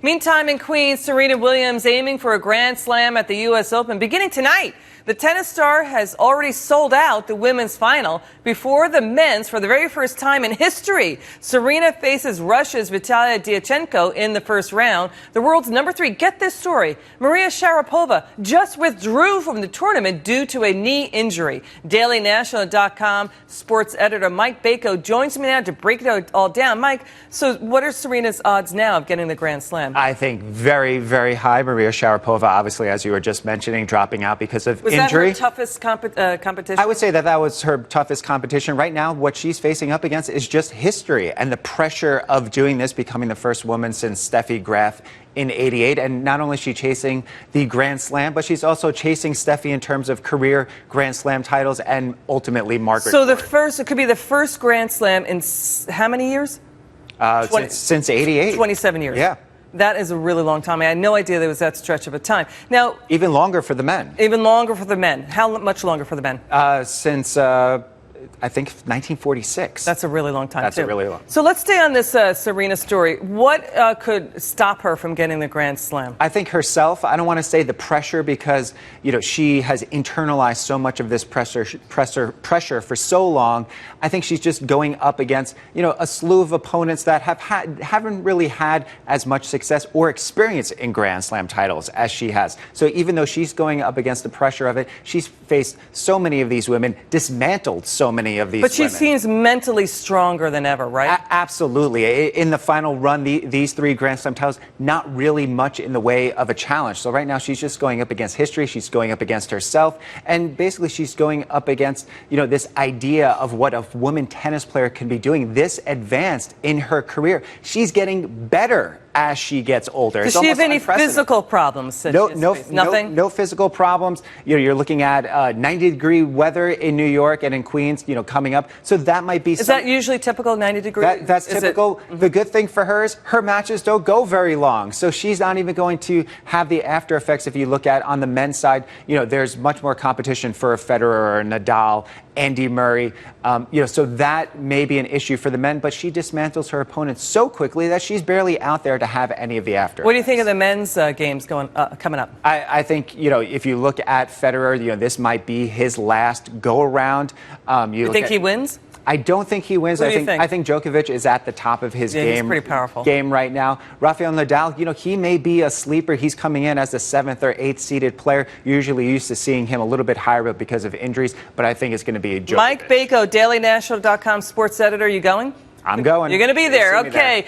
Meantime, in Queens, Serena Williams aiming for a Grand Slam at the U.S. Open beginning tonight. The tennis star has already sold out the women's final before the men's for the very first time in history. Serena faces Russia's Vitalia Diachenko in the first round. The world's number 3, get this story, Maria Sharapova just withdrew from the tournament due to a knee injury. DailyNational.com sports editor Mike Bako joins me now to break it all down. Mike, so what are Serena's odds now of getting the Grand Slam? I think very, very high. Maria Sharapova, obviously, as you were just mentioning, dropping out because of injury. Was that her toughest competition? I would say that was her toughest competition. Right now, what she's facing up against is just history and the pressure of doing this, becoming the first woman since Steffi Graf in '88. And not only is she chasing the Grand Slam, but she's also chasing Steffi in terms of career Grand Slam titles and ultimately Margaret So Court. it could be the first Grand Slam in how many years? Since '88. 27 years. Yeah. That is a really long time. I had no idea there was that stretch of a time. Now, even longer for the men. Even longer for the men. How much longer for the men? Since I think 1946. That's a really long time, That's too. a really long. So let's stay on this Serena story. What could stop her from getting the Grand Slam? I think herself. I don't want to say the pressure because, she has internalized so much of this pressure for so long. I think she's just going up against, a slew of opponents that haven't really had as much success or experience in Grand Slam titles as she has. So even though she's going up against the pressure of it, she's faced so many of these women, dismantled so many of these women. But she seems mentally stronger than ever, right? Absolutely. In the final run, these 3 Grand Slam titles, not really much in the way of a challenge. So right now, she's just going up against history. She's going up against herself. And basically, she's going up against, this idea of what a woman tennis player can be doing this advanced in her career. She's getting better as she gets older. Does she have any physical problems? Nothing? No physical problems. You're looking at 90-degree weather in New York and in Queens, coming up. So that might be. Is that usually typical, 90 degrees? That's typical. The good thing for her is her matches don't go very long. So she's not even going to have the after effects. If you look at on the men's side, there's much more competition for a Federer or Nadal, Andy Murray. So that may be an issue for the men, but she dismantles her opponents so quickly that she's barely out there to have any of the after. What do you think of the men's games coming up? I think, if you look at Federer, this might be his last go-around. You think he wins? I don't think he wins. What do you think? I think Djokovic is at the top of his he's pretty powerful. game right now. Rafael Nadal, he may be a sleeper. He's coming in as the 7th or 8th seeded player. Usually used to seeing him a little bit higher, but because of injuries. But I think it's going to be Djokovic. Mike Bako, DailyNational.com sports editor. You going? I'm going. You're going to be there. Okay.